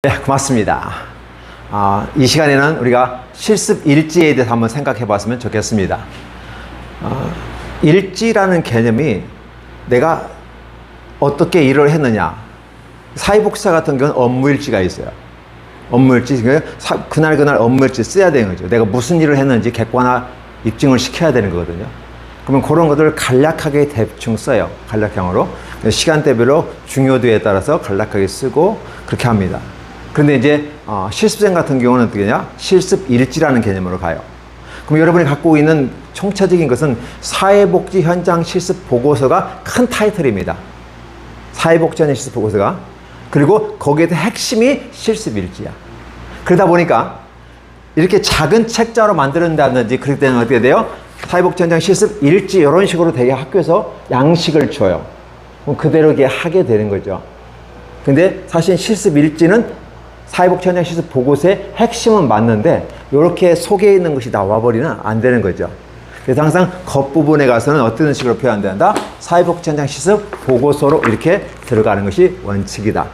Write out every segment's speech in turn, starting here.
네, 고맙습니다. 이 시간에는 우리가 실습 일지에 대해서 한번 생각해 봤으면 좋겠습니다. 일지라는 개념이 내가 어떻게 일을 했느냐. 사회복지사 같은 경우는 업무일지가 있어요. 업무일지, 그날 업무일지 써야 되는 거죠. 내가 무슨 일을 했는지 객관화 입증을 시켜야 되는 거거든요. 그러면 그런 것들을 간략하게 대충 써요. 간략형으로. 시간대별로 중요도에 따라서 간략하게 쓰고 그렇게 합니다. 그런데 이제 실습생 같은 경우는 어떻게 되냐? 실습일지라는 개념으로 가요. 그럼 여러분이 갖고 있는 총체적인 것은 사회복지 현장 실습 보고서가 큰 타이틀입니다. 사회복지 현장 실습 보고서가. 그리고 거기에 대한 핵심이 실습일지야. 그러다 보니까 이렇게 작은 책자로 만든다든지 그럴 때는 어떻게 돼요? 사회복지 현장 실습 일지 이런 식으로 되게 학교에서 양식을 줘요. 그럼 그대로 이게 하게 되는 거죠. 근데 사실 실습 일지는 사회복지 현장 실습 보고서의 핵심은 맞는데 이렇게 속에 있는 것이 나와버리면 안 되는 거죠. 그래서 항상 겉부분에 가서는 어떤 식으로 표현된다? 사회복지 현장 실습 보고서로 이렇게 들어가는 것이 원칙이다.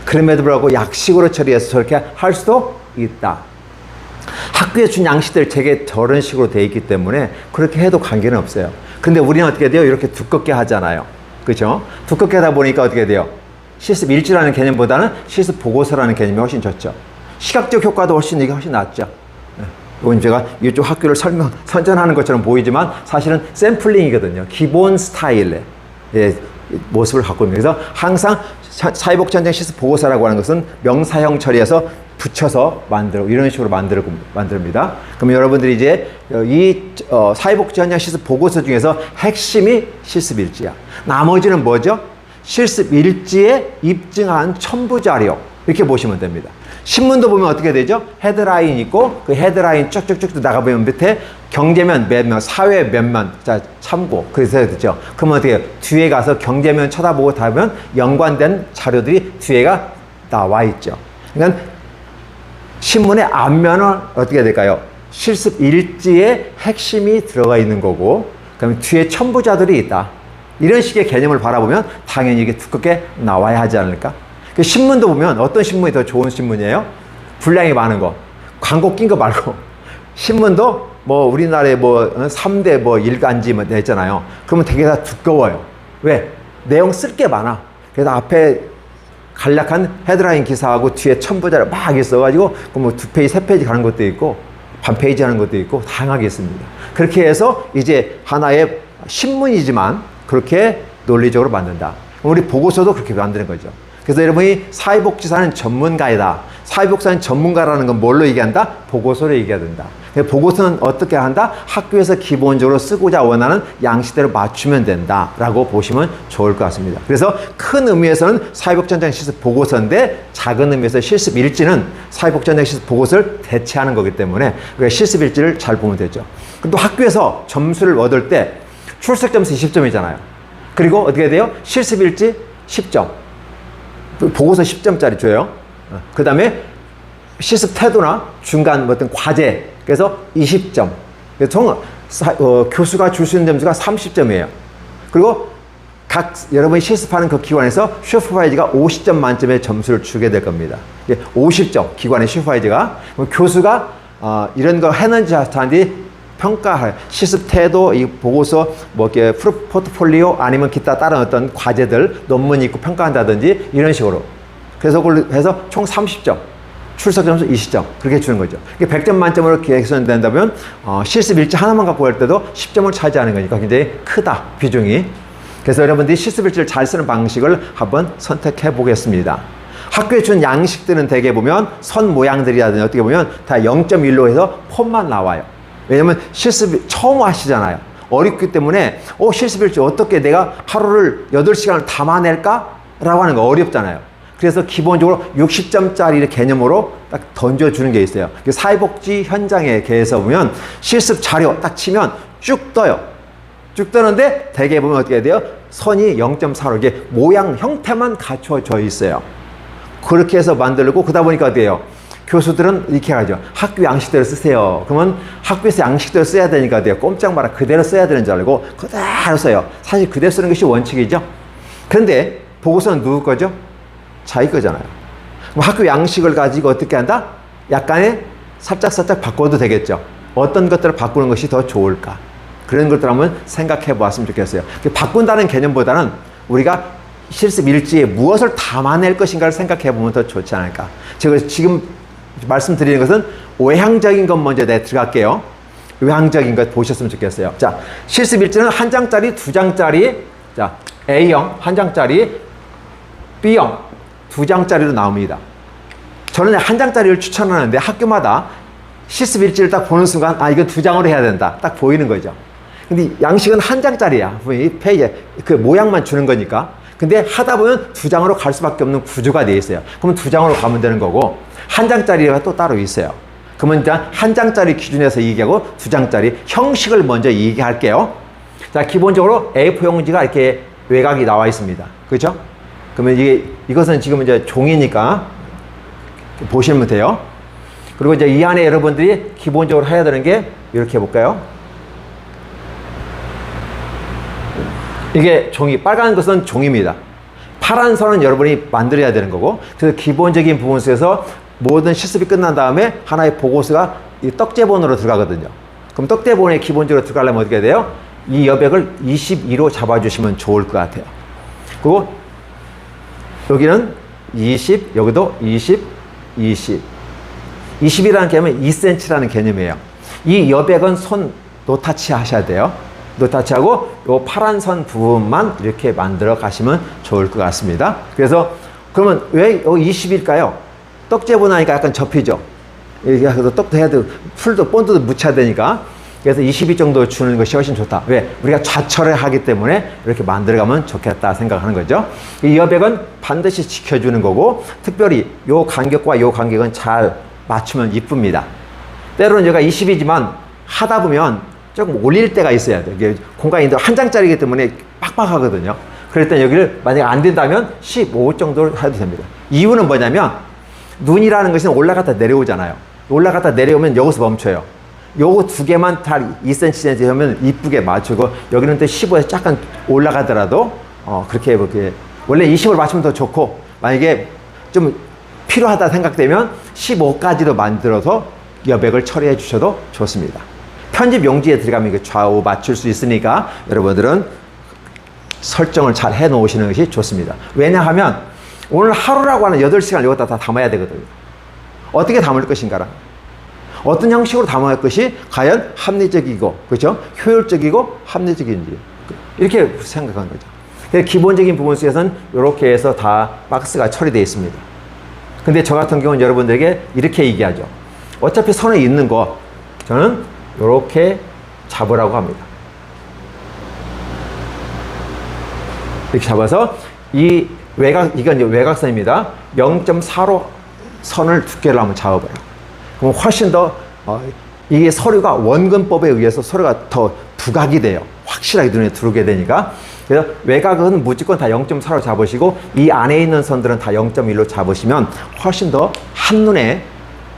그럼에도 불구하고 약식으로 처리해서 저렇게 할 수도 있다. 학교에 준 양식들 되게 저런 식으로 돼 있기 때문에 그렇게 해도 관계는 없어요. 근데 우리는 어떻게 돼요? 이렇게 두껍게 하잖아요. 그렇죠? 두껍게 하다 보니까 어떻게 돼요? 실습 일지라는 개념보다는 실습 보고서라는 개념이 훨씬 좋죠. 시각적 효과도 이게 훨씬 낫죠. 이건 제가 이쪽 학교를 선전하는 것처럼 보이지만 사실은 샘플링이거든요. 기본 스타일의 모습을 갖고 있는. 그래서 항상 사회복지 현장 실습 보고서라고 하는 것은 명사형 처리해서 붙여서 만들고 이런 식으로 만듭니다. 그럼 여러분들이 이제 이 사회복지 현장 실습 보고서 중에서 핵심이 실습 일지야. 나머지는 뭐죠? 실습 일지에 입증한 첨부 자료 이렇게 보시면 됩니다. 신문도 보면 어떻게 되죠? 헤드라인 있고 그 헤드라인 쭉쭉쭉 나가보면 밑에 경제면 몇 면, 사회 몇 면, 자 참고 그래서 되죠. 그러면 어떻게 해요? 뒤에 가서 경제면 쳐다보고 다 보면 연관된 자료들이 뒤에가 나와 있죠. 그러니까 신문의 앞면은 어떻게 될까요? 실습 일지에 핵심이 들어가 있는 거고 그다음에 뒤에 첨부자들이 있다. 이런 식의 개념을 바라보면 당연히 이게 두껍게 나와야 하지 않을까? 그 신문도 보면 어떤 신문이 더 좋은 신문이에요? 분량이 많은 거. 광고 낀 거 말고. 신문도 뭐 우리나라에 뭐 3대 뭐 일간지 뭐 냈잖아요. 그러면 되게 다 두꺼워요. 왜? 내용 쓸 게 많아. 그래서 앞에 간략한 헤드라인 기사하고 뒤에 첨부자를 막 있어가지고 뭐 2페이지, 3페이지 가는 것도 있고 반 페이지 하는 것도 있고 다양하게 있습니다. 그렇게 해서 이제 하나의 신문이지만 그렇게 논리적으로 만든다. 우리 보고서도 그렇게 만드는 거죠. 그래서 여러분이 사회복지사는 전문가이다. 사회복지사는 전문가라는 건 뭘로 얘기한다? 보고서로 얘기해야 된다. 보고서는 어떻게 한다? 학교에서 기본적으로 쓰고자 원하는 양식대로 맞추면 된다라고 보시면 좋을 것 같습니다. 그래서 큰 의미에서는 사회복지 현장 실습 보고서인데 작은 의미에서 실습 일지는 사회복지 현장 실습 보고서를 대체하는 거기 때문에 실습 일지를 잘 보면 되죠. 또 학교에서 점수를 얻을 때 출석 점수 20점이잖아요. 그리고 어떻게 돼요? 실습 일지 10점. 보고서 10점짜리 줘요. 그 다음에 실습 태도나 중간 어떤 과제. 그래서 20점. 교수가 줄 수 있는 점수가 30점이에요. 그리고 여러분이 실습하는 그 기관에서 슈퍼바이저가 50점 만점의 점수를 주게 될 겁니다. 50점 기관의 슈퍼바이저가. 교수가 이런 거 했는지 하는지 평가할 실습 태도, 이 보고서, 뭐 이렇게 포트폴리오 아니면 기타 다른 어떤 과제들, 논문이 있고 평가한다든지 이런 식으로. 그래서 그걸 해서 총 30점, 출석 점수 20점 그렇게 주는 거죠. 100점 만점으로 개선된다면 실습 일지 하나만 갖고 갈 때도 10점을 차지하는 거니까 굉장히 크다 비중이. 그래서 여러분들이 실습 일지를 잘 쓰는 방식을 한번 선택해 보겠습니다. 학교에 준 양식들은 대개 보면 선 모양들이라든지 어떻게 보면 다 0.1로 해서 폼만 나와요. 왜냐면 실습 처음 하시잖아요. 어렵기 때문에 실습일지 어떻게 내가 하루를 8시간을 담아낼까? 라고 하는 거 어렵잖아요. 그래서 기본적으로 60점짜리 개념으로 딱 던져주는 게 있어요. 사회복지 현장에 대해서 보면 실습 자료 딱 치면 쭉 떠요. 쭉 뜨는데 대개 보면 어떻게 돼요? 선이 0.4로 이게 모양 형태만 갖춰져 있어요. 그렇게 해서 만들고 그러다 보니까 어떻게 해요? 교수들은 이렇게 하죠. 학교 양식대로 쓰세요. 그러면 학교에서 양식대로 써야 되니까 돼요. 꼼짝 마라 그대로 써야 되는 줄 알고 그대로 써요. 사실 그대로 쓰는 것이 원칙이죠. 그런데 보고서는 누구 거죠? 자기 거잖아요. 그럼 학교 양식을 가지고 어떻게 한다? 약간의 살짝 바꿔도 되겠죠. 어떤 것들을 바꾸는 것이 더 좋을까? 그런 것들 한번 생각해 보았으면 좋겠어요. 바꾼다는 개념보다는 우리가 실습 일지에 무엇을 담아낼 것인가를 생각해 보면 더 좋지 않을까. 제가 지금 말씀드리는 것은 외향적인 것 먼저 내가 들어갈게요. 외향적인 것 보셨으면 좋겠어요. 자, 실습 일지는 한 장짜리, 두 장짜리, 자, A형 한 장짜리, B형 두 장짜리로 나옵니다. 저는 한 장짜리를 추천하는데 학교마다 실습 일지를 딱 보는 순간 아, 이건 두 장으로 해야 된다. 딱 보이는 거죠. 근데 양식은 한 장짜리야. 이 페이지에 그 모양만 주는 거니까. 근데 하다 보면 두 장으로 갈 수밖에 없는 구조가 되어 있어요. 그러면 두 장으로 가면 되는 거고 한 장짜리가 또 따로 있어요. 그러면 일단 한 장짜리 기준에서 얘기하고 두 장짜리 형식을 먼저 얘기할게요. 자, 기본적으로 A4 용지가 이렇게 외곽이 나와 있습니다. 그렇죠? 그러면 이것은 지금 이제 종이니까 보시면 돼요. 그리고 이제 이 안에 여러분들이 기본적으로 해야 되는 게 이렇게 해볼까요? 이게 종이, 빨간 것은 종입니다. 파란 선은 여러분이 만들어야 되는 거고, 그래서 기본적인 부분 속에서 모든 실습이 끝난 다음에 하나의 보고서가 이 떡제본으로 들어가거든요. 그럼 떡제본에 기본적으로 들어가려면 어떻게 돼요? 이 여백을 22로 잡아주시면 좋을 것 같아요. 그리고 여기는 20, 여기도 20, 20. 20이라는 개념은 2cm라는 개념이에요. 이 여백은 손 노타치 하셔야 돼요. 노타치하고 요 파란 선 부분만 이렇게 만들어 가시면 좋을 것 같습니다. 그래서 그러면 왜 20일까요? 떡제본 하니까 약간 접히죠. 그래서 떡도 해야 되고 풀도 본드도 묻혀야 되니까 그래서 22 정도 주는 것이 훨씬 좋다. 왜? 우리가 좌철을 하기 때문에 이렇게 만들어가면 좋겠다 생각하는 거죠. 이 여백은 반드시 지켜주는 거고 특별히 요 간격과 요 간격은 잘 맞추면 이쁩니다. 때로는 얘가 20이지만 하다 보면 조금 올릴 때가 있어야 돼요. 이게 공간이 한 장짜리이기 때문에 빡빡하거든요. 그럴 때 여기를 만약에 안 된다면 15 정도로 해도 됩니다. 이유는 뭐냐면 눈이라는 것은 올라갔다 내려오잖아요. 올라갔다 내려오면 여기서 멈춰요. 요거 두 개만 다 2cm 하면 이쁘게 맞추고 여기는 또 15에서 약간 올라가더라도 그렇게 해볼게요. 원래 20을 맞추면 더 좋고 만약에 좀 필요하다 생각되면 15까지도 만들어서 여백을 처리해 주셔도 좋습니다. 편집 용지에 들어가면 좌우 맞출 수 있으니까 여러분들은 설정을 잘 해 놓으시는 것이 좋습니다. 왜냐하면 오늘 하루라고 하는 8시간을 여기다 다 담아야 되거든요. 어떻게 담을 것인가라. 어떤 형식으로 담을 것이 과연 합리적이고, 그렇죠? 효율적이고 합리적인지. 이렇게 생각하는 거죠. 그래서 기본적인 부분 속에서는 이렇게 해서 다 박스가 처리되어 있습니다. 근데 저 같은 경우는 여러분들에게 이렇게 얘기하죠. 어차피 선에 있는 거, 저는 이렇게 잡으라고 합니다. 이렇게 잡아서 이 이건 이제 외곽선입니다. 0.4로 선을 두께를 한번 잡아봐요. 그럼 훨씬 더 이게 서류가 원근법에 의해서 서류가 더 부각이 돼요. 확실하게 눈에 들어오게 되니까. 그래서 외곽은 무조건 다 0.4로 잡으시고 이 안에 있는 선들은 다 0.1로 잡으시면 훨씬 더 한눈에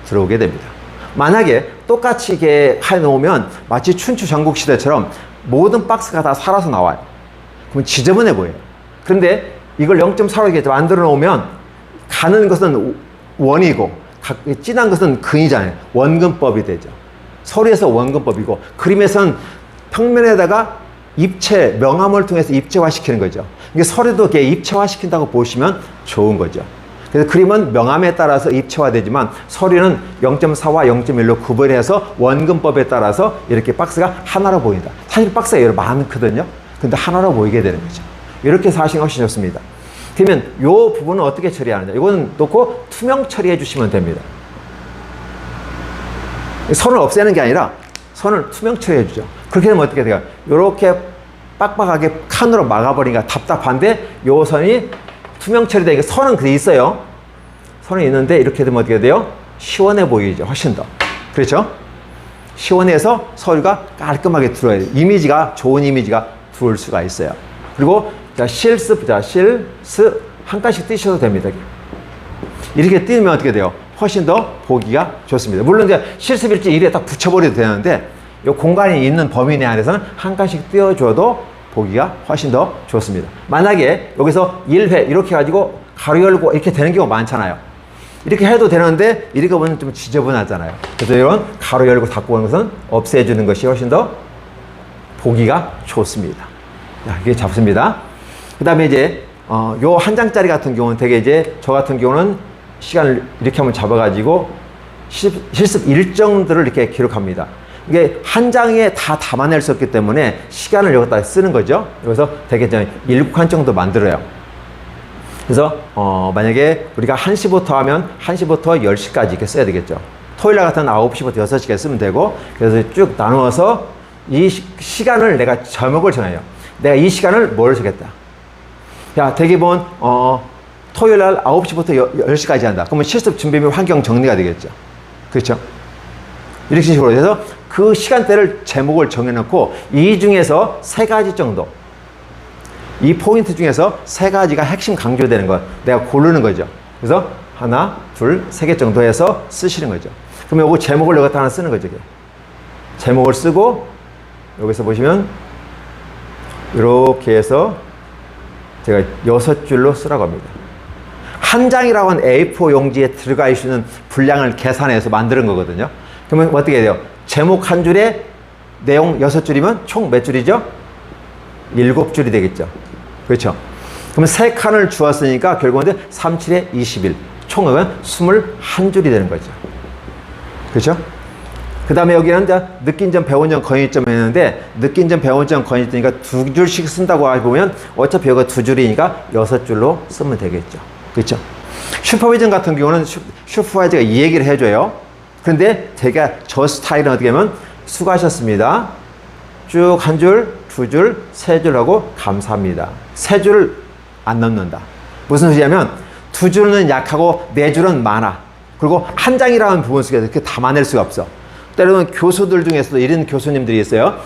들어오게 됩니다. 만약에 똑같이 이렇게 해놓으면 마치 춘추 전국시대처럼 모든 박스가 다 살아서 나와요. 그럼 지저분해 보여요. 그런데 이걸 0.4로 이렇게 만들어 놓으면 가는 것은 원이고 진한 것은 근이잖아요. 원근법이 되죠. 서류에서 원근법이고 그림에서는 평면에다가 입체, 명암을 통해서 입체화시키는 거죠. 이게 서류도 이렇게 입체화시킨다고 보시면 좋은 거죠. 그래서 그림은 명암에 따라서 입체화되지만 서류는 0.4와 0.1로 구별해서 원근법에 따라서 이렇게 박스가 하나로 보인다. 사실 박스가 여러 많거든요. 근데 하나로 보이게 되는 거죠. 이렇게 해서 하시는 것이 좋습니다. 그러면 이 부분은 어떻게 처리하느냐. 이거는 놓고 투명 처리해 주시면 됩니다. 선을 없애는 게 아니라 선을 투명 처리해 주죠. 그렇게 되면 어떻게 돼요? 이렇게 빡빡하게 칸으로 막아버리니까 답답한데 이 선이 투명 처리되니까 선은 그게 있어요. 선은 있는데 이렇게 되면 어떻게 돼요? 시원해 보이죠. 훨씬 더. 그렇죠? 시원해서 서류가 깔끔하게 들어야 돼요. 이미지가, 좋은 이미지가 들어올 수가 있어요. 그리고 자, 실습 한 칸씩 띄셔도 됩니다. 이렇게 띄면 어떻게 돼요? 훨씬 더 보기가 좋습니다. 물론 이제 실습일지 이래 딱 붙여버려도 되는데 이 공간이 있는 범위 내 안에서는 한 칸씩 띄워줘도 보기가 훨씬 더 좋습니다. 만약에 여기서 1회 이렇게 가지고 가로 열고 이렇게 되는 경우가 많잖아요. 이렇게 해도 되는데 이렇게 보면 좀 지저분하잖아요. 그래서 이런 가로 열고 닫고 하는 것은 없애주는 것이 훨씬 더 보기가 좋습니다. 자, 이게 잡습니다. 그 다음에 이제 요 한 장짜리 같은 경우는 되게 이제 저 같은 경우는 시간을 이렇게 한번 잡아가지고 실습 일정들을 이렇게 기록합니다. 이게 한 장에 다 담아낼 수 없기 때문에 시간을 여기다 쓰는 거죠. 그래서 되게 7칸 정도 만들어요. 그래서 만약에 우리가 1시부터 하면 1시부터 10시까지 이렇게 써야 되겠죠. 토요일 날 같은 9시부터 6시까지 쓰면 되고, 그래서 쭉 나누어서 이 시간을 내가 제목을 정해요. 내가 이 시간을 뭘 쓰겠다. 야, 되게 보면 토요일 날 9시부터 10시까지 한다. 그러면 실습 준비 및 환경 정리가 되겠죠. 그렇죠? 이렇게 식으로 해서 그 시간대를 제목을 정해놓고 이 중에서 3가지 정도, 이 포인트 중에서 3가지가 핵심 강조되는 것 내가 고르는 거죠. 그래서 하나, 둘, 3개 정도 해서 쓰시는 거죠. 그러면 요거 제목을 여기다 하나 쓰는 거죠. 제목을 쓰고 여기서 보시면 이렇게 해서 제가 6줄로 쓰라고 합니다. 한 장이라고 하는 A4 용지에 들어가 있는 분량을 계산해서 만드는 거거든요. 그러면 어떻게 돼요? 제목 한 줄에 내용 6줄이면 총 몇 줄이죠? 7줄이 되겠죠. 그렇죠? 그러면 3칸을 주었으니까 결국은 3, 7에 21. 총은 21줄이 되는 거죠. 그렇죠? 그 다음에 여기는 이제 느낀 점, 배운 점, 건의점 했는데, 느낀 점, 배운 점, 건의점이니까 2줄씩 쓴다고 보면 어차피 여기가 2줄이니까 6줄로 쓰면 되겠죠. 그렇죠? 슈퍼비전 같은 경우는 슈퍼바이저가 이 얘기를 해줘요. 그런데 제가 저 스타일은 어떻게 하면 수고하셨습니다. 쭉 한 줄, 2줄, 3줄 하고 감사합니다. 3줄을 안 넣는다. 무슨 소리냐면 2줄은 약하고 4줄은 많아. 그리고 한 장이라는 부분 속에서 이렇게 담아낼 수가 없어. 때로는 교수들 중에서도 이런 교수님들이 있어요.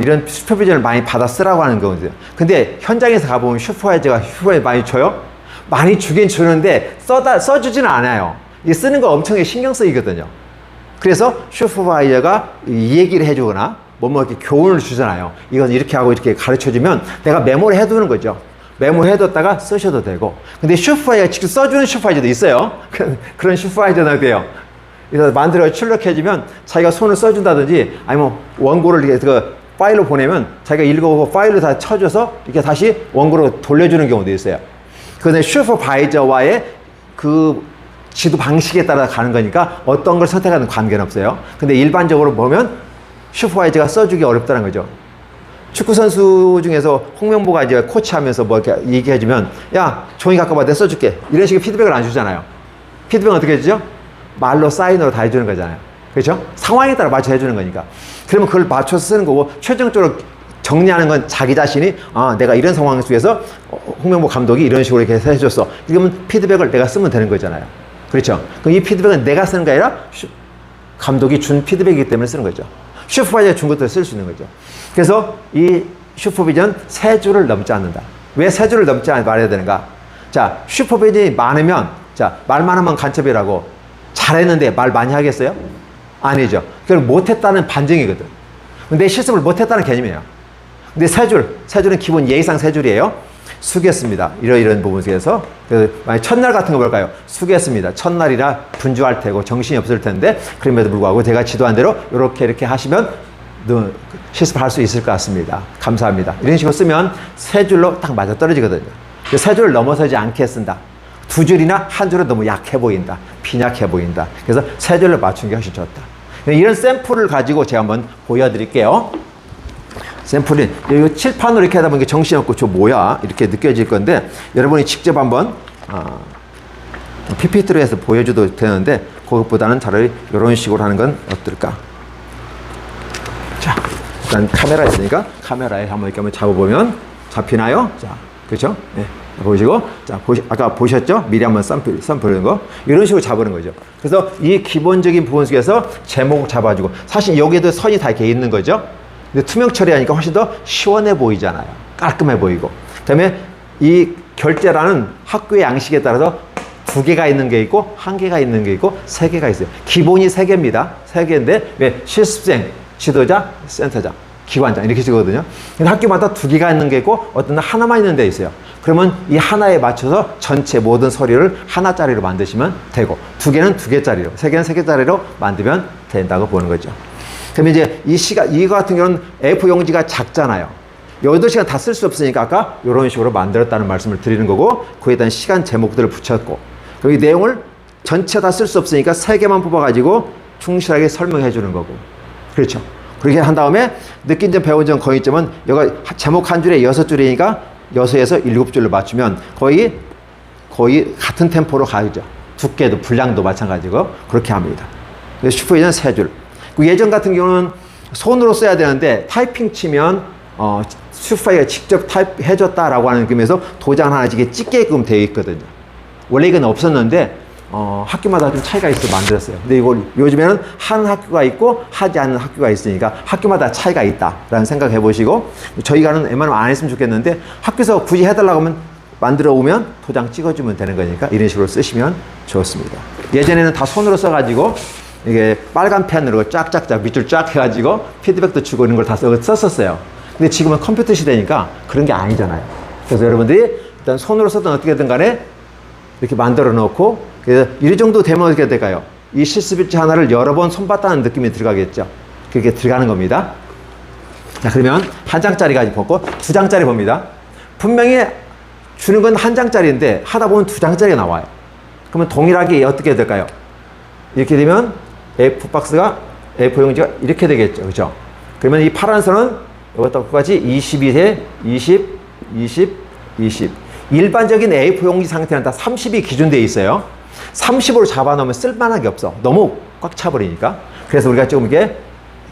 이런 슈퍼비전을 많이 받아 쓰라고 하는 거거든요. 근데 현장에서 가보면 슈퍼바이저가 많이 줘요? 많이 주긴 주는데 써주지는 않아요. 이 쓰는 거 엄청 신경 쓰이거든요. 그래서 슈퍼바이저가 이 얘기를 해주거나 뭐 이렇게 교훈을 주잖아요. 이건 이렇게 하고 이렇게 가르쳐주면 내가 메모를 해두는 거죠. 메모를 해뒀다가 쓰셔도 되고. 근데 슈퍼바이저가 직접 써주는 슈퍼바이저도 있어요. 그런 슈퍼바이저는 어때요? 그래서 만들어 출력해주면 자기가 손을 써준다든지 아니면 원고를 이렇게 파일로 보내면 자기가 읽어보고 파일로 다 쳐줘서 이렇게 다시 원고로 돌려주는 경우도 있어요. 그런데 슈퍼바이저와의 그 지도 방식에 따라 가는 거니까 어떤 걸 선택하는 관계는 없어요. 근데 일반적으로 보면 슈퍼바이저가 써주기 어렵다는 거죠. 축구선수 중에서 홍명보가 이제 코치하면서 뭐 이렇게 얘기해주면 야, 종이 갖고 와, 내가 써줄게. 이런 식의 피드백을 안 주잖아요. 피드백은 어떻게 해주죠? 말로 사인으로 다 해주는 거잖아요. 그렇죠? 상황에 따라 맞춰 해주는 거니까. 그러면 그걸 맞춰서 쓰는 거고 최종적으로 정리하는 건 자기 자신이 내가 이런 상황 속에서 홍명보 감독이 이런 식으로 이렇게 해줬어. 그러면 피드백을 내가 쓰면 되는 거잖아요. 그렇죠? 그럼 이 피드백은 내가 쓰는 게 아니라 감독이 준 피드백이기 때문에 쓰는 거죠. 슈퍼바이저가 준 것들을 쓸 수 있는 거죠. 그래서 이 슈퍼비전 3줄을 넘지 않는다. 왜 3줄을 넘지 말아야 되는가? 자, 슈퍼비전이 많으면, 자, 말만 하면 간첩이라고 잘했는데 말 많이 하겠어요? 아니죠. 그걸 못했다는 반증이거든. 근데 실습을 못했다는 개념이에요. 근데 3줄은 기본 예의상 3줄이에요. 수고했습니다. 이런 부분 속에서. 만약 첫날 같은 거 볼까요? 수고했습니다. 첫날이라 분주할 테고 정신이 없을 텐데, 그럼에도 불구하고 제가 지도한 대로 이렇게 하시면 실습할 수 있을 것 같습니다. 감사합니다. 이런 식으로 쓰면 3줄로 딱 맞아 떨어지거든요. 3줄을 넘어서지 않게 쓴다. 2줄이나 1줄은 너무 약해 보인다. 빈약해 보인다. 그래서 3줄로 맞춘 게 훨씬 좋다. 이런 샘플을 가지고 제가 한번 보여드릴게요. 샘플이 이 칠판으로 이렇게 하다 보니까 정신없고 저 뭐야 이렇게 느껴질 건데 여러분이 직접 한번 PPT로 해서 보여줘도 되는데 그것보다는 차라리 이런 식으로 하는 건 어떨까? 자, 일단 카메라 있으니까 카메라에 한번 이렇게 한번 잡아보면 잡히나요? 자, 그렇죠? 네. 보시고, 자, 아까 보셨죠? 미리 한번 샘플 거. 이런 식으로 잡는 거죠. 그래서 이 기본적인 부분 속에서 제목 잡아주고, 사실 여기에도 선이 다 이렇게 있는 거죠. 근데 투명 처리하니까 훨씬 더 시원해 보이잖아요. 깔끔해 보이고. 그 다음에 이 결제란은 학교의 양식에 따라서 2개가 있는 게 있고, 1개가 있는 게 있고, 3개가 있어요. 기본이 3개입니다. 3개인데, 왜? 실습생, 지도자, 센터장, 기관장, 이렇게 쓰거든요. 근데 학교마다 2개가 있는 게 있고, 어떤 하나만 있는 데 있어요. 그러면 이 하나에 맞춰서 전체 모든 서류를 하나짜리로 만드시면 되고, 두 개는 두 개짜리로, 세 개는 세 개짜리로 만들면 된다고 보는 거죠. 그러면 이제 이거 같은 경우는 A4 용지가 작잖아요. 8시간 다 쓸 수 없으니까 아까 이런 식으로 만들었다는 말씀을 드리는 거고, 거기에 대한 시간 제목들을 붙였고, 그리고 이 내용을 전체 다 쓸 수 없으니까 3개만 뽑아가지고 충실하게 설명해 주는 거고. 그렇죠. 그렇게 한 다음에 느낀 점, 배운 점, 거의점은 여기 제목 한 줄에 6줄이니까 6에서 7줄로 맞추면 거의 같은 템포로 가죠. 두께도, 분량도 마찬가지고 그렇게 합니다. 슈퍼비전 3줄. 예전 같은 경우는 손으로 써야 되는데 타이핑 치면 슈퍼바이저가 직접 타입해줬다라고 하는 의미에서 도장 하나씩 찍게끔 되어 있거든요. 원래 이건 없었는데 학교마다 좀 차이가 있어 만들었어요. 근데 이걸 요즘에는 하는 학교가 있고 하지 않는 학교가 있으니까 학교마다 차이가 있다라는 생각 해보시고, 저희가는 웬만하면 안 했으면 좋겠는데 학교에서 굳이 해달라고 하면 만들어 오면 도장 찍어주면 되는 거니까 이런 식으로 쓰시면 좋습니다. 예전에는 다 손으로 써가지고 이게 빨간 펜으로 쫙쫙쫙 밑줄 쫙 해가지고 피드백도 주고 이런 걸 다 썼었어요. 근데 지금은 컴퓨터 시대니까 그런 게 아니잖아요. 그래서 여러분들이 일단 손으로 써든 어떻게든 간에 이렇게 만들어 놓고, 그래서 이 정도 되면 어떻게 될까요? 이 실습일지 하나를 여러 번 손봤다는 느낌이 들어가겠죠. 그렇게 들어가는 겁니다. 자, 그러면 한 장짜리가 있고 2장짜리 봅니다. 분명히 주는 건 한 장짜리인데 하다 보면 2장짜리가 나와요. 그러면 동일하게 어떻게 될까요? 이렇게 되면 A4 박스가, A4 용지가 이렇게 되겠죠. 그죠? 그러면 이 파란 선은 이것도 똑같이 22세, 20, 20, 20. 일반적인 A4 용지 상태는 다 30이 기준되어 있어요. 30으로 잡아놓으면 쓸만한 게 없어. 너무 꽉 차버리니까. 그래서 우리가 조금 이렇게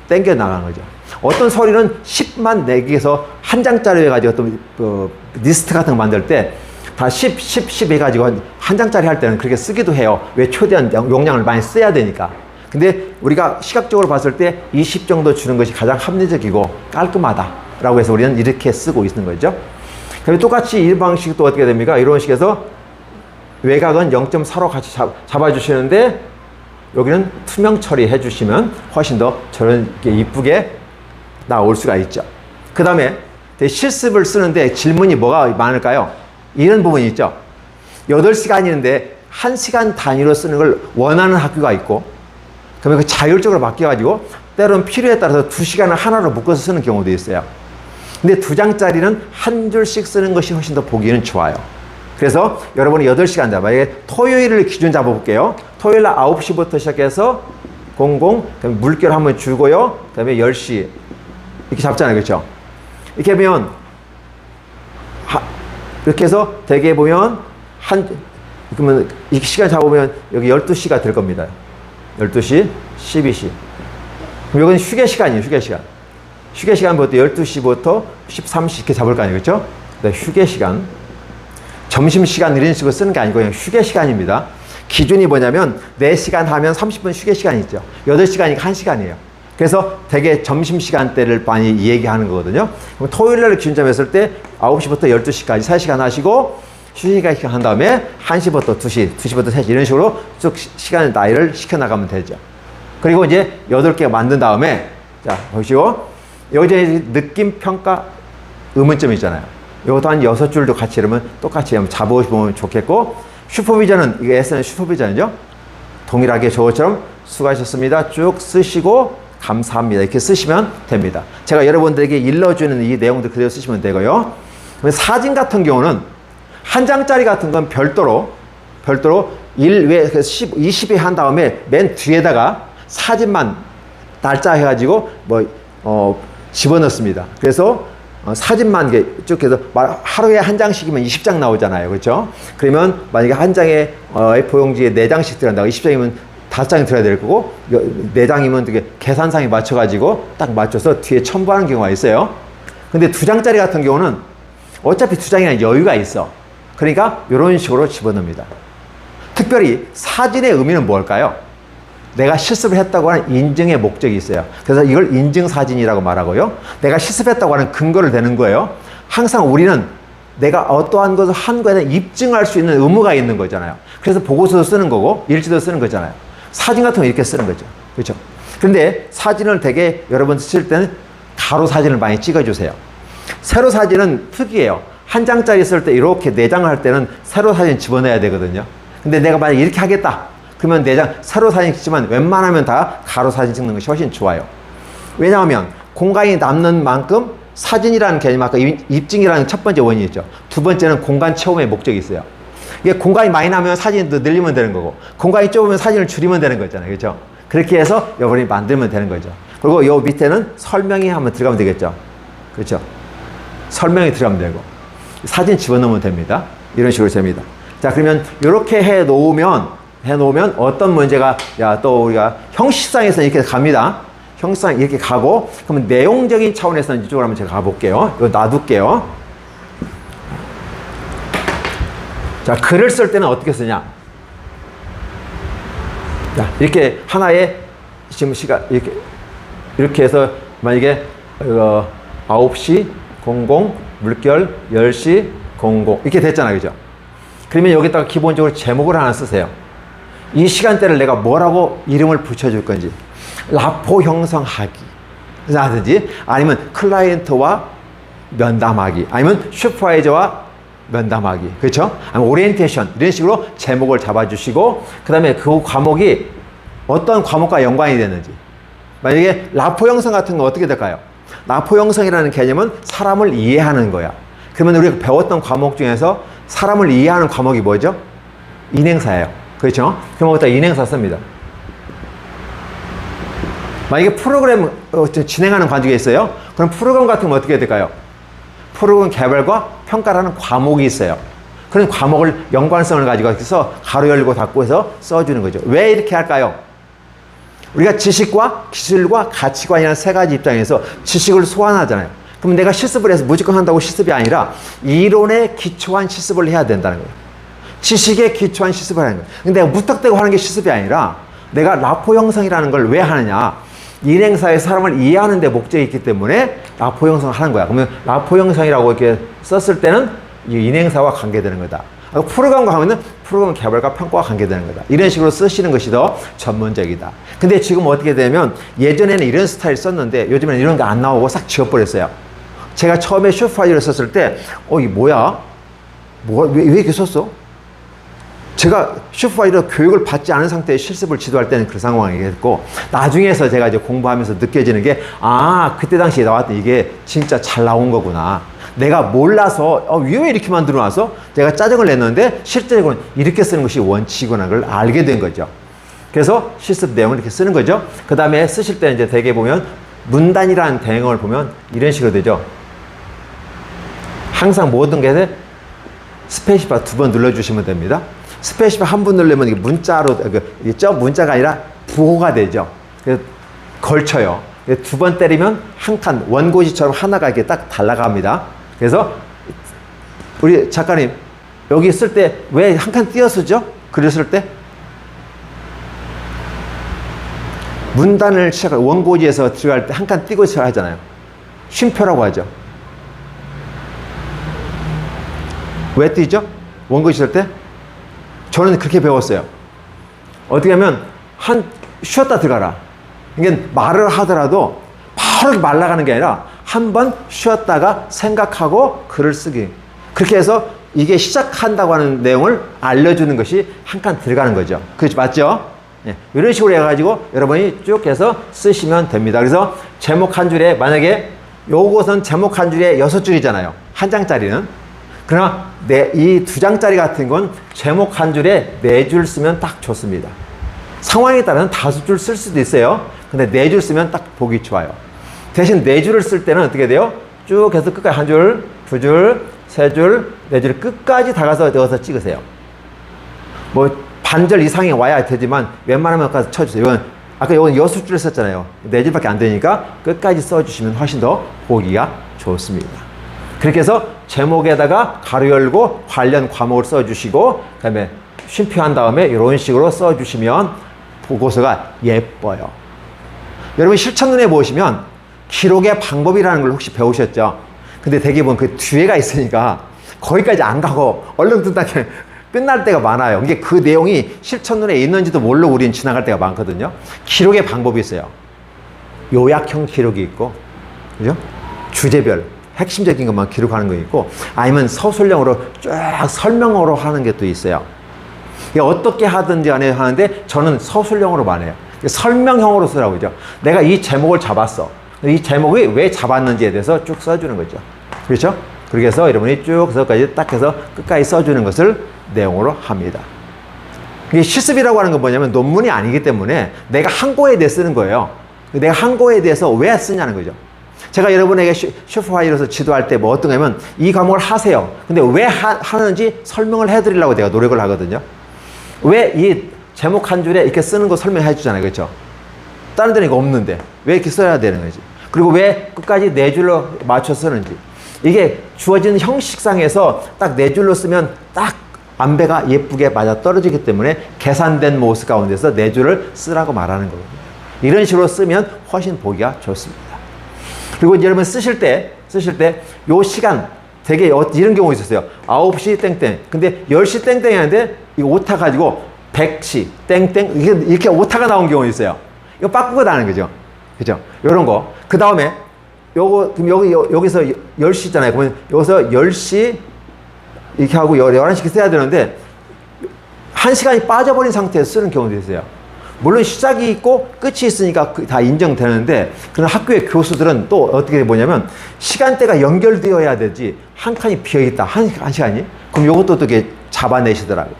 땡겨 나가는 거죠. 어떤 서류는 10만 내기해서 한 장짜리 해가지고 어떤 리스트 같은 거 만들 때 다 10, 10, 10 해가지고 한 장짜리 할 때는 그렇게 쓰기도 해요. 왜? 최대한 용량을 많이 써야 되니까. 근데 우리가 시각적으로 봤을 때 20 정도 주는 것이 가장 합리적이고 깔끔하다라고 해서 우리는 이렇게 쓰고 있는 거죠. 그럼 똑같이 이 방식도 어떻게 됩니까? 이런 식에서 외곽은 0.4로 같이 잡아주시는데 여기는 투명 처리해 주시면 훨씬 더 저런 게 이쁘게 나올 수가 있죠. 그 다음에 실습을 쓰는데 질문이 뭐가 많을까요? 이런 부분이 있죠. 8시간이는데 1시간 단위로 쓰는 걸 원하는 학교가 있고, 그러면 그 자율적으로 바뀌어가지고 때로는 필요에 따라서 2시간을 하나로 묶어서 쓰는 경우도 있어요. 근데 2장짜리는 한 줄씩 쓰는 것이 훨씬 더 보기에는 좋아요. 그래서 여러분이 8시간 잡아. 만약에 토요일을 기준 잡아볼게요. 토요일 날 9시부터 시작해서 00, 그다음에 물결 한번 주고요. 그 다음에 10시. 이렇게 잡잖아요. 그렇죠? 이렇게 하면, 이렇게 해서 대개 보면, 그러면 이 시간 잡으면 여기 12시가 될 겁니다. 12시, 12시. 그럼 여기는 휴게 시간이에요. 휴게 시간. 휴게 시간부터 12시부터 13시 이렇게 잡을 거 아니에요. 그렇죠? 네, 휴게 시간. 점심시간 이런 식으로 쓰는 게 아니고 그냥 휴게 시간입니다. 기준이 뭐냐면 4시간 하면 30분 휴게 시간이 있죠. 8시간이니까 1시간이에요. 그래서 되게 점심시간대를 많이 얘기하는 거거든요. 그럼 토요일날 기준 잡았을 때 9시부터 12시까지 3시간 하시고 휴식시간 한 다음에 1시부터 2시, 2시부터 3시 이런 식으로 쭉 시간 나이를 시켜나가면 되죠. 그리고 이제 8개 만든 다음에 자 보시고 여기 느낌, 평가, 의문점 있잖아요. 이것도 한 6줄도 같이 이러면 똑같이 한번 잡아보시면 좋겠고, 슈퍼비전은, 이게 S는 슈퍼비전이죠. 동일하게 저것처럼 수고하셨습니다. 쭉 쓰시고, 감사합니다. 이렇게 쓰시면 됩니다. 제가 여러분들에게 일러주는 이 내용들 그대로 쓰시면 되고요. 사진 같은 경우는 한 장짜리 같은 건 별도로 20회 한 다음에 맨 뒤에다가 사진만 날짜 해가지고 집어넣습니다. 그래서 사진만 쭉 해서 하루에 한 장씩이면 20장 나오잖아요. 그렇죠? 그러면 만약에 한 장에 A4 용지에 4장씩 들어간다고 20장이면 5장이 들어야 될 거고 4장이면 되게 계산상에 맞춰가지고 딱 맞춰서 뒤에 첨부하는 경우가 있어요. 근데 2장짜리 같은 경우는 어차피 2장이나 여유가 있어. 그러니까 이런 식으로 집어넣습니다. 특별히 사진의 의미는 뭘까요? 내가 실습을 했다고 하는 인증의 목적이 있어요. 그래서 이걸 인증사진이라고 말하고요. 내가 실습했다고 하는 근거를 대는 거예요. 항상 우리는 내가 어떠한 것을 한 거에 대한 입증할 수 있는 의무가 있는 거잖아요. 그래서 보고서도 쓰는 거고 일지도 쓰는 거잖아요. 사진 같은 거 이렇게 쓰는 거죠. 그렇죠? 근데 사진을 되게 여러분 쓰실 때는 가로 사진을 많이 찍어주세요. 세로 사진은 특이해요. 한 장짜리 쓸 때 이렇게 4장을 할 때는 세로 사진 집어넣어야 되거든요. 근데 내가 만약 이렇게 하겠다. 그러면 4장 세로 사진 찍지만 웬만하면 다 가로 사진 찍는 것이 훨씬 좋아요. 왜냐하면 공간이 남는 만큼 사진이라는 개념, 아까 입증이라는 첫 번째 원인이 있죠. 두 번째는 공간 체험의 목적이 있어요. 이게 공간이 많이 나면 사진도 늘리면 되는 거고, 공간이 좁으면 사진을 줄이면 되는 거잖아요. 그렇죠? 그렇게 해서 여러분이 만들면 되는 거죠. 그리고 요 밑에는 설명이 한번 들어가면 되겠죠. 그렇죠? 설명이 들어가면 되고, 사진 집어넣으면 됩니다. 이런 식으로 됩니다. 자, 그러면 이렇게 해 놓으면 어떤 문제가, 또 우리가 형식상에서 이렇게 갑니다. 형식상 이렇게 가고, 그러면 내용적인 차원에서는 이쪽으로 한번 제가 가볼게요. 이거 놔둘게요. 자, 글을 쓸 때는 어떻게 쓰냐? 자, 이렇게 하나의 지금 시간, 이렇게 해서 만약에 9시 00, 물결 10시 00 이렇게 됐잖아요. 그죠? 그러면 여기다가 기본적으로 제목을 하나 쓰세요. 이 시간대를 내가 뭐라고 이름을 붙여줄 건지. 라포 형성하기 라든지, 아니면 클라이언트와 면담하기, 아니면 슈퍼바이저와 면담하기, 그렇죠? 아니면 오리엔테이션, 이런 식으로 제목을 잡아주시고, 그 다음에 그 과목이 어떤 과목과 연관이 되는지. 만약에 라포 형성 같은 건 어떻게 될까요? 라포 형성이라는 개념은 사람을 이해하는 거야. 그러면 우리가 배웠던 과목 중에서 사람을 이해하는 과목이 뭐죠? 인행사예요. 그렇죠? 그럼 거기다 인행사 씁니다. 만약에 프로그램 진행하는 과정이 있어요. 그럼 프로그램 같은 건 어떻게 될까요? 프로그램 개발과 평가라는 과목이 있어요. 그런 과목을 연관성을 가지고 해서 가로 열고 닫고 해서 써주는 거죠. 왜 이렇게 할까요? 우리가 지식과 기술과 가치관이라는 세 가지 입장에서 지식을 소환하잖아요. 그럼 내가 실습을 해서 무조건 한다고 실습이 아니라 이론에 기초한 실습을 해야 된다는 거예요. 지식에 기초한 실습을 하는 거예요. 근데 내가 무턱대고 하는 게 실습이 아니라 내가 라포 형성이라는 걸 왜 하느냐? 인행사의 사람을 이해하는 데 목적이 있기 때문에 라포 형성을 하는 거야. 그러면 라포 형성이라고 이렇게 썼을 때는 이 인행사와 관계되는 거다. 프로그램과 하면은 프로그램 개발과 평가와 관계되는 거다. 이런 식으로 쓰시는 것이 더 전문적이다. 근데 지금 어떻게 되면 예전에는 이런 스타일 썼는데 요즘에는 이런 거 안 나오고 싹 지워버렸어요. 제가 처음에 슈퍼바이저를 썼을 때, 이게 뭐야? 왜 이렇게 썼어? 제가 슈퍼바이저 교육을 받지 않은 상태의 실습을 지도할 때는 그 상황이겠고, 나중에서 제가 이제 공부하면서 느껴지는 게, 그때 당시에 나왔던 이게 진짜 잘 나온 거구나. 내가 몰라서, 왜 이렇게 만들어 놔서? 제가 짜증을 냈는데, 실제로는 이렇게 쓰는 것이 원칙이구나 걸 알게 된 거죠. 그래서 실습 내용을 이렇게 쓰는 거죠. 그 다음에 쓰실 때 이제 대개 보면, 문단이라는 대응을 보면 이런 식으로 되죠. 항상 모든 게 스페이스바 2번 눌러주시면 됩니다. 스페이스바 한 번 누르면 이게 문자로, 저 문자가 아니라 부호가 되죠. 그래서 걸쳐요. 2번 때리면 한 칸, 원고지처럼 하나가 이렇게 딱 달라갑니다. 그래서 우리 작가님, 여기 쓸 때 왜 한 칸 띄어 쓰죠? 글을 쓸 때? 문단을 시작할, 원고지에서 들어갈 때 한 칸 띄고 시작하잖아요. 쉼표라고 하죠. 왜 띄죠? 원고지 쓸 때? 저는 그렇게 배웠어요. 어떻게 하면, 쉬었다 들어가라. 그러니까 말을 하더라도 바로 말 나가는 게 아니라 한 번 쉬었다가 생각하고 글을 쓰기. 그렇게 해서 이게 시작한다고 하는 내용을 알려주는 것이 한 칸 들어가는 거죠. 그렇죠? 맞죠? 네. 이런 식으로 해가지고 여러분이 쭉 해서 쓰시면 됩니다. 그래서 제목 한 줄에, 만약에 요것은 제목 한 줄에 6줄이잖아요. 한 장짜리는. 그러나 이 2장짜리 같은 건 제목 한 줄에 4줄 쓰면 딱 좋습니다. 상황에 따라서는 5줄 쓸 수도 있어요. 근데 4줄 쓰면 딱 보기 좋아요. 대신 4줄을 쓸 때는 어떻게 돼요? 쭉 해서 끝까지 한 줄, 2줄, 3줄, 4줄 끝까지 다 가서 넣어서 찍으세요. 뭐 반절 이상이 와야 되지만 웬만하면 가서 쳐주세요. 이건 아까 이건 6줄을 썼잖아요. 4줄밖에 안 되니까 끝까지 써주시면 훨씬 더 보기가 좋습니다. 그렇게 해서 제목에다가 가로 열고 관련 과목을 써주시고, 그 다음에 쉼표한 다음에 이런 식으로 써주시면 보고서가 예뻐요. 여러분 실천눈에 보시면 기록의 방법이라는 걸 혹시 배우셨죠? 근데 대개분 그 뒤에가 있으니까 거기까지 안 가고 얼른 뜬다게 끝날 때가 많아요. 이게 그 내용이 실천눈에 있는지도 모르고 우리는 지나갈 때가 많거든요. 기록의 방법이 있어요. 요약형 기록이 있고, 그죠? 주제별, 핵심적인 것만 기록하는 거 있고, 아니면 서술형으로 쫙 설명으로 하는 게 또 있어요. 어떻게 하든지 간에 하는데 저는 서술형으로만 해요. 설명형으로 쓰라고 그러죠. 내가 이 제목을 잡았어. 이 제목이 왜 잡았는지에 대해서 쭉 써주는 거죠. 그렇죠? 그렇게 해서 여러분이 쭉 해서까지 딱 해서 끝까지 써주는 것을 내용으로 합니다. 이게 실습이라고 하는 건 뭐냐면 논문이 아니기 때문에 내가 한 거에 대해 쓰는 거예요. 내가 한 거에 대해서 왜 쓰냐는 거죠. 제가 여러분에게 슈퍼화이로서 지도할 때 뭐 어떤 거냐면 이 과목을 하세요. 근데 왜 하는지 설명을 해드리려고 내가 노력을 하거든요. 왜 이 제목 한 줄에 이렇게 쓰는 거 설명해 주잖아요. 그렇죠? 다른 데는 이거 없는데 왜 이렇게 써야 되는 거지? 그리고 왜 끝까지 네 줄로 맞춰 쓰는지. 이게 주어진 형식상에서 딱 네 줄로 쓰면 딱 안배가 예쁘게 맞아 떨어지기 때문에 계산된 모습 가운데서 네 줄을 쓰라고 말하는 거거든요. 이런 식으로 쓰면 훨씬 보기가 좋습니다. 그리고 여러분 쓰실 때 요 시간 되게 이런 경우 있었어요. 9시 땡땡. 근데 10시 땡땡이 하는데 이거 오타 가지고 100시 땡땡 이렇게 오타가 나온 경우 있어요. 이거 바꾸고 나는 거죠. 그죠? 요런 거. 그 다음에 요거 그럼 여기서 10시잖아요. 그러면 여기서 10시 이렇게 하고 11시 써야 되는데 1시간이 빠져버린 상태에서 쓰는 경우도 있어요. 물론 시작이 있고 끝이 있으니까 다 인정되는데, 그런 학교의 교수들은 또 어떻게 보냐면 시간대가 연결되어야 되지 한 칸이 비어있다. 한 시간이? 그럼 요것도 어떻게 잡아내시더라고요.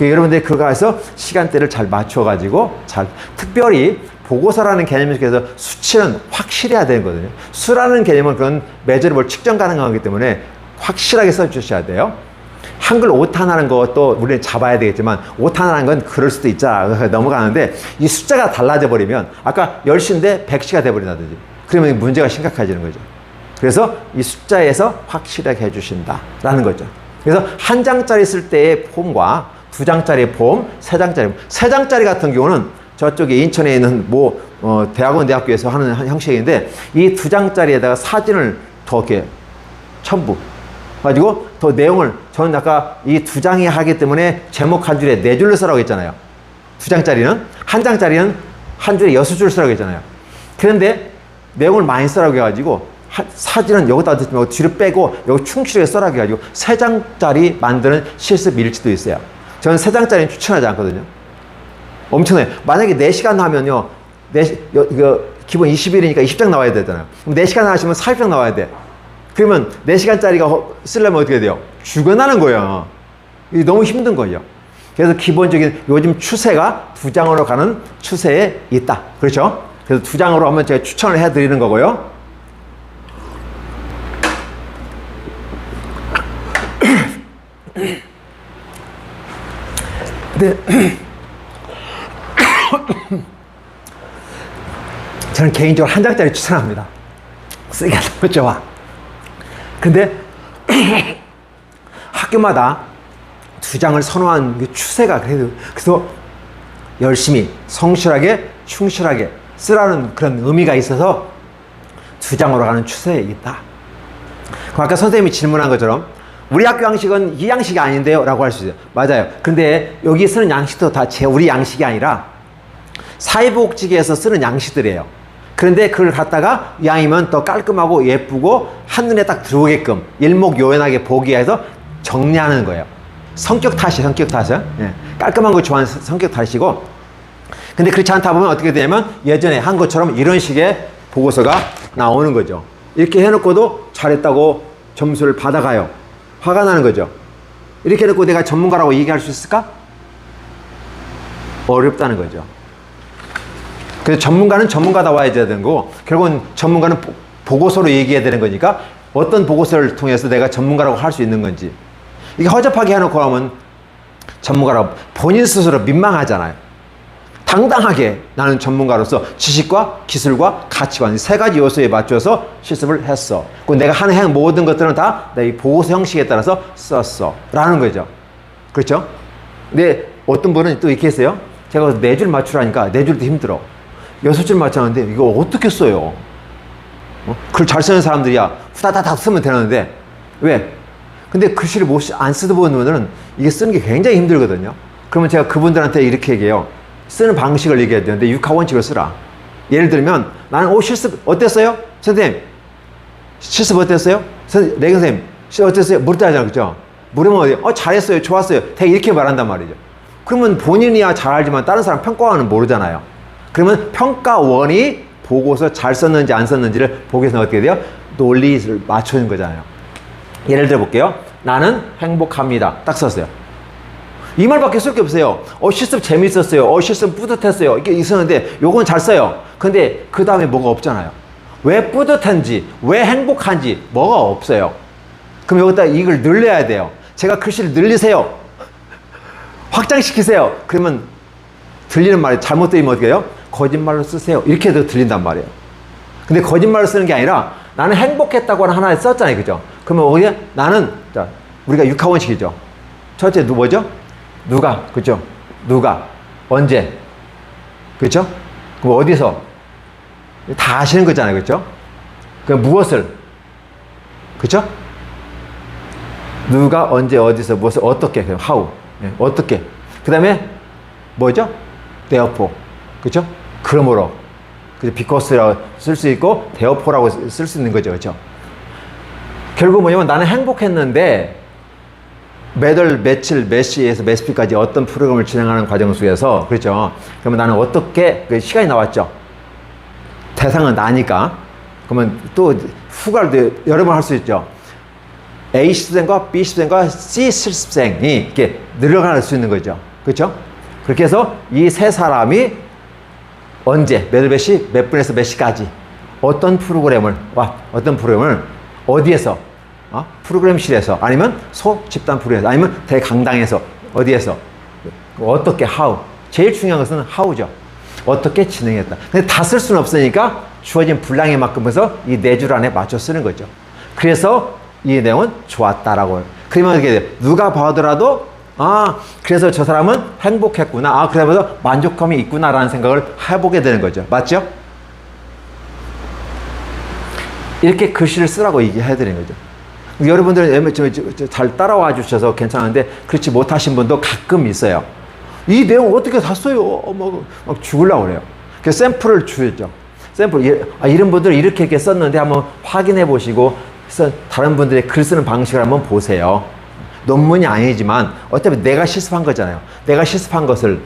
여러분들이 그거 해서 시간대를 잘 맞춰가지고 특별히 보고서라는 개념 속에서 수치는 확실해야 되거든요. 수라는 개념은 그런 메저러블 측정 가능한 거기 때문에 확실하게 써주셔야 돼요. 한글 오타나는 것도 우리는 잡아야 되겠지만 오타나는 건 그럴 수도 있잖아. 넘어가는데 이 숫자가 달라져 버리면 아까 10시인데 100시가 돼버린다든지 그러면 문제가 심각해지는 거죠. 그래서 이 숫자에서 확실하게 해주신다라는 거죠. 그래서 한 장짜리 쓸 때의 폼과 두 장짜리 폼, 세 장짜리 폼. 세 장짜리 같은 경우는 저쪽에 인천에 있는 대학원 대학교에서 하는 형식인데 이 두 장짜리에다가 사진을 더 이렇게 첨부 가지고 더 내용을 저는 아까 이 두 장이 하기 때문에 제목 한 줄에 네 줄로 쓰라고 했잖아요. 두 장짜리는 한 장짜리는 한 줄에 6줄 쓰라고 했잖아요. 그런데 내용을 많이 쓰라고 해가지고 사진은 여기다 넣지 말고 뒤로 빼고 여기 충실하게 쓰라고 해가지고 세 장짜리 만드는 실습일지도 있어요. 저는 세 장짜리는 추천하지 않거든요. 엄청나요. 만약에 4시간 하면요, 기본 20일이니까 20장 나와야 되잖아요. 그럼 4시간 하시면 40장 나와야 돼. 그러면 4시간짜리가 쓰려면 어떻게 돼요? 죽어나는 거예요. 이게 너무 힘든 거예요. 그래서 기본적인 요즘 추세가 2장으로 가는 추세에 있다. 그렇죠? 그래서 2장으로 한번 제가 추천을 해드리는 거고요. 근데 저는 개인적으로 한 장짜리 추천합니다. 쓰기가 너무 좋아. 근데 학교마다 2장을 선호한 그 추세가 그래서 열심히 성실하게 충실하게 쓰라는 그런 의미가 있어서 2장으로 가는 추세에 있다. 그럼 아까 선생님이 질문한 것처럼 우리 학교 양식은 이 양식이 아닌데요 라고 할 수 있어요. 맞아요. 근데 여기 쓰는 양식도 다 우리 양식이 아니라 사회복지계에서 쓰는 양식들이에요. 그런데 그걸 갖다가 양이면 더 깔끔하고 예쁘고 한눈에 딱 들어오게끔 일목요연하게 보기 위해서 정리하는 거예요. 성격 탓이에요. 성격 탓은. 예. 깔끔한 거 좋아하는 성격 탓이고, 근데 그렇지 않다 보면 어떻게 되냐면 예전에 한 것처럼 이런 식의 보고서가 나오는 거죠. 이렇게 해놓고도 잘했다고 점수를 받아가요. 화가 나는 거죠. 이렇게 해놓고 내가 전문가라고 얘기할 수 있을까? 어렵다는 거죠. 그래서 전문가는 전문가다워야 되는 거고, 결국은 전문가는 보고서로 얘기해야 되는 거니까 어떤 보고서를 통해서 내가 전문가라고 할 수 있는 건지, 이게 허접하게 해놓고 하면 전문가라고 본인 스스로 민망하잖아요. 당당하게 나는 전문가로서 지식과 기술과 가치관 3가지 요소에 맞춰서 실습을 했어. 그리고 내가 하는 모든 것들은 다 내 보고서 형식에 따라서 썼어 라는 거죠. 그렇죠? 근데 어떤 분은 또 이렇게 했어요. 제가 4줄 맞추라니까 4줄도 힘들어. 6줄 맞췄는데 이거 어떻게 써요? 글 잘 쓰는 사람들이야 후다다닥 쓰면 되는데 왜? 근데 글씨를 안 쓰다 보는 분들은 이게 쓰는 게 굉장히 힘들거든요. 그러면 제가 그분들한테 이렇게 얘기해요. 쓰는 방식을 얘기해야 되는데 6하 원칙을 쓰라. 예를 들면 나는 실습 어땠어요? 선생님 실습 어땠어요? 레경 선생님, 실습 어땠어요? 물었다잖아요. 그죠? 물으면 어디? 잘했어요. 좋았어요. 되게 이렇게 말한단 말이죠. 그러면 본인이야 잘 알지만 다른 사람 평가원은 모르잖아요. 그러면 평가원이 보고서 잘 썼는지 안 썼는지를 보기 위해서는 어떻게 돼요? 논리를 맞추는 거잖아요. 예를 들어 볼게요. 나는 행복합니다. 딱 썼어요. 이 말밖에 쓸 게 없어요. 실습 재밌었어요. 실습 뿌듯했어요. 이게 있었는데 요건 잘 써요. 근데 그 다음에 뭐가 없잖아요. 왜 뿌듯한지, 왜 행복한지 뭐가 없어요. 그럼 여기다 이걸 늘려야 돼요. 제가 글씨를 늘리세요. 확장시키세요. 그러면 들리는 말이 잘못 들리면 어떻게 해요? 거짓말로 쓰세요. 이렇게 해도 들린단 말이에요. 근데 거짓말로 쓰는 게 아니라 나는 행복했다고 하나 썼잖아요. 그죠? 그러면 어디에? 나는, 자, 우리가 육하원식이죠. 첫째, 뭐죠? 누가, 그죠? 누가, 언제, 그죠? 그럼 어디서? 다 아시는 거잖아요. 그죠? 그럼 무엇을, 그죠? 누가, 언제, 어디서, 무엇을, 어떻게, 그럼 how, 네, 어떻게. 그 다음에 뭐죠? therefore, 그죠? 그러므로, 그죠? because라고 쓸 수 있고, therefore라고 쓸 수 있는 거죠. 그죠? 결국 뭐냐면 나는 행복했는데 몇 월, 며칠, 몇 시에서 몇 시까지 어떤 프로그램을 진행하는 과정 속에서 그렇죠. 그러면 나는 어떻게 그 시간이 나왔죠. 대상은 나니까. 그러면 또 후가를 여러 번 할 수 있죠. A 실습생과 B 실습생과 C 실습생이 이렇게 늘어갈 수 있는 거죠. 그렇죠? 그렇게 해서 이 세 사람이 언제, 몇 월, 몇 시, 몇 분에서 몇 시까지 어떤 프로그램을 어디에서 프로그램실에서 아니면 소집단 프로그램에서 아니면 대강당에서 어디에서 어떻게 how 제일 중요한 것은 how죠. 어떻게 진행했다. 근데 다 쓸 수는 없으니까 주어진 분량에 맞으면서 이 네 줄 안에 맞춰 쓰는 거죠. 그래서 이 내용은 좋았다라고. 그러면 이렇게 돼요. 누가 봐더라도 그래서 저 사람은 행복했구나. 그러면서 만족감이 있구나라는 생각을 해보게 되는 거죠. 맞죠? 이렇게 글씨를 쓰라고 얘기해 드리는 거죠. 여러분들은 잘 따라와 주셔서 괜찮은데 그렇지 못하신 분도 가끔 있어요. 이 내용 어떻게 다 써요? 막 죽으려고 그래요. 그래서 샘플을 주죠. 샘플, 이런 분들 이렇게 썼는데 한번 확인해 보시고 다른 분들의 글 쓰는 방식을 한번 보세요. 논문이 아니지만 어차피 내가 실습한 거잖아요. 내가 실습한 것을.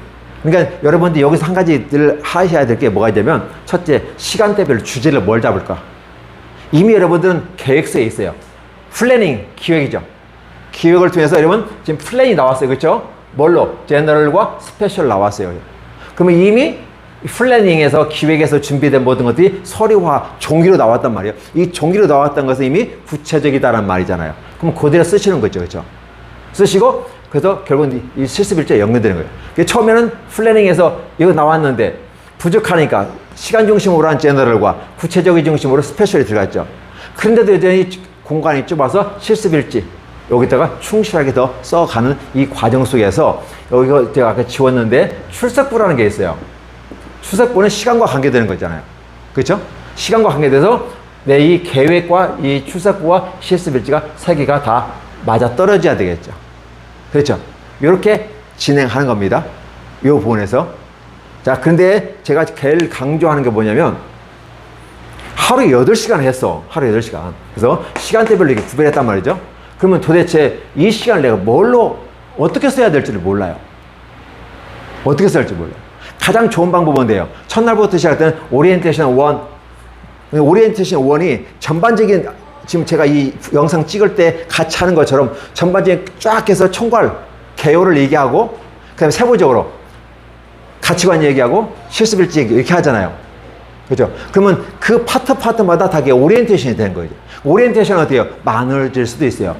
그러니까 여러분들 여기서 한 가지 늘 하셔야 될 게 뭐가 있냐면 첫째, 시간대별로 주제를 뭘 잡을까? 이미 여러분들은 계획서에 있어요. 플래닝, 기획이죠. 기획을 통해서 여러분 지금 플랜이 나왔어요. 그렇죠? 뭘로? 제너럴과 스페셜 나왔어요. 그러면 이미 플래닝에서 기획에서 준비된 모든 것들이 서류화, 종이로 나왔단 말이에요. 이 종이로 나왔던 것은 이미 구체적이다라는 말이잖아요. 그럼 그대로 쓰시는 거죠. 그렇죠? 쓰시고 그래서 결국은 이 실습일지에 연결되는 거예요. 처음에는 플래닝에서 이거 나왔는데 부족하니까 시간 중심으로 한 제너럴과 구체적인 중심으로 스페셜이 들어갔죠. 그런데도 여전히 공간이 좁아서 실습일지 여기다가 충실하게 더 써가는 이 과정 속에서 여기가 제가 아까 지웠는데 출석부라는 게 있어요. 출석부는 시간과 관계되는 거잖아요. 그렇죠? 시간과 관계돼서 내 이 계획과 이 출석부와 실습일지가 세 개가 다 맞아 떨어져야 되겠죠. 그렇죠? 이렇게 진행하는 겁니다. 이 부분에서. 자, 근데 제가 제일 강조하는 게 뭐냐면 하루에 8시간 했어. 하루에 8시간. 그래서 시간대별로 이렇게 구별했단 말이죠. 그러면 도대체 이 시간을 내가 뭘로 어떻게 써야 될지를 몰라요. 어떻게 써야 할지 몰라요. 가장 좋은 방법은 돼요. 첫날부터 시작했던 오리엔테이션 1. 오리엔테이션 1이 전반적인 지금 제가 이 영상 찍을 때 같이 하는 것처럼 전반적인 쫙 해서 총괄 개요를 얘기하고 그다음에 세부적으로 가치관 얘기하고 실습일지 이렇게 하잖아요. 그죠? 그러면 그 파트마다 다 오리엔테이션이 되는 거죠. 오리엔테이션은 어때요? 많아질 수도 있어요.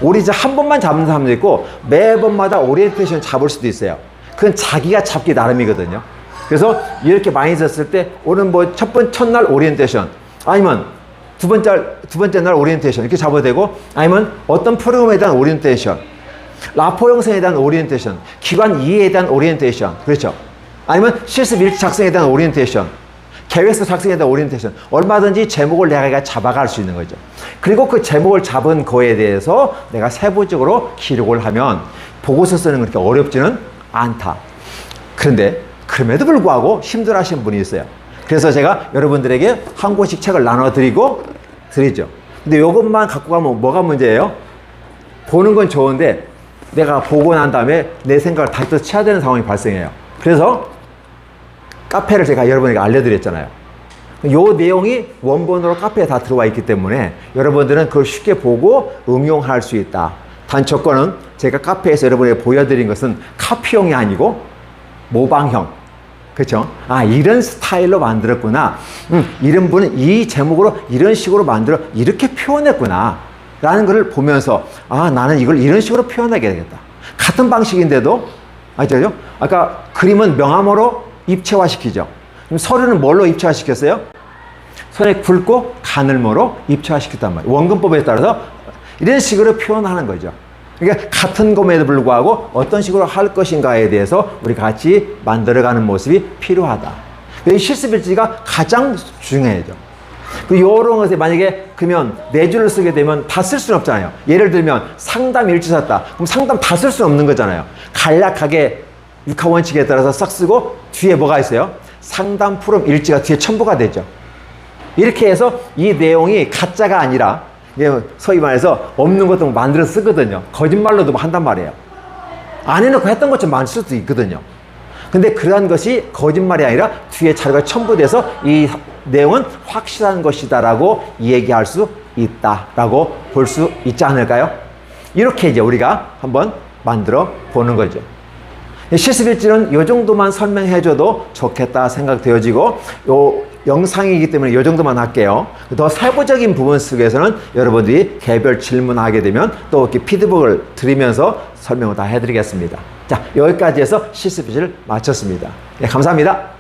오리엔테이션 한 번만 잡는 사람도 있고 매번마다 오리엔테이션 잡을 수도 있어요. 그건 자기가 잡기 나름이거든요. 그래서 이렇게 많이 썼을 때 오늘 뭐 첫날 오리엔테이션 아니면 두 번째 날 오리엔테이션 이렇게 잡아도 되고 아니면 어떤 프로그램에 대한 오리엔테이션 라포 형성에 대한 오리엔테이션 기관 이해에 대한 오리엔테이션 그렇죠? 아니면 실습 일지 작성에 대한 오리엔테이션 계획서 작성에 대한 오리엔테이션 얼마든지 제목을 내가 잡아갈 수 있는 거죠. 그리고 그 제목을 잡은 거에 대해서 내가 세부적으로 기록을 하면 보고서 쓰는 건 그렇게 어렵지는 않다. 그런데 그럼에도 불구하고 힘들어하시는 분이 있어요. 그래서 제가 여러분들에게 한 권씩 책을 나눠드리죠. 근데 이것만 갖고 가면 뭐가 문제예요? 보는 건 좋은데 내가 보고 난 다음에 내 생각을 다시 또 쳐야 되는 상황이 발생해요. 그래서 카페를 제가 여러분에게 알려드렸잖아요. 이 내용이 원본으로 카페에 다 들어와 있기 때문에 여러분들은 그걸 쉽게 보고 응용할 수 있다. 단 조건은 제가 카페에서 여러분에게 보여드린 것은 카피용이 아니고 모방형. 그렇죠? 아, 이런 스타일로 만들었구나. 이런 분은 이 제목으로 이런 식으로 만들어 이렇게 표현했구나 라는 것을 보면서 아, 나는 이걸 이런 식으로 표현하게 되겠다. 같은 방식인데도 아시죠? 아까 그림은 명암으로 입체화시키죠. 그럼 서류는 뭘로 입체화시켰어요? 손에 굵고 가늘모로 입체화시켰단 말이에요. 원근법에 따라서 이런 식으로 표현하는 거죠. 그러니까 같은 것에도 불구하고 어떤 식으로 할 것인가에 대해서 우리 같이 만들어가는 모습이 필요하다. 이 실습일지가 가장 중요하죠. 이런 것에 만약에 그러면 네 줄을 쓰게 되면 다 쓸 수는 없잖아요. 예를 들면 상담 일지 썼다. 그럼 상담 다 쓸 수는 없는 거잖아요. 간략하게 육하 원칙에 따라서 싹 쓰고 뒤에 뭐가 있어요? 상담 프롬 일지가 뒤에 첨부가 되죠. 이렇게 해서 이 내용이 가짜가 아니라 소위 말해서 없는 것도 만들어 쓰거든요. 거짓말로도 한단 말이에요. 안 해놓고 했던 것처럼 만들 수도 있거든요. 근데 그러한 것이 거짓말이 아니라 뒤에 자료가 첨부돼서 이 내용은 확실한 것이다라고 얘기할 수 있다라고 볼 수 있지 않을까요? 이렇게 이제 우리가 한번 만들어 보는 거죠. 실습일지는 이 정도만 설명해줘도 좋겠다 생각되어지고 요 영상이기 때문에 이 정도만 할게요. 더 세부적인 부분 속에서는 여러분들이 개별 질문하게 되면 또 이렇게 피드백을 드리면서 설명을 다 해드리겠습니다. 자, 여기까지 해서 실습일지를 마쳤습니다. 네, 감사합니다.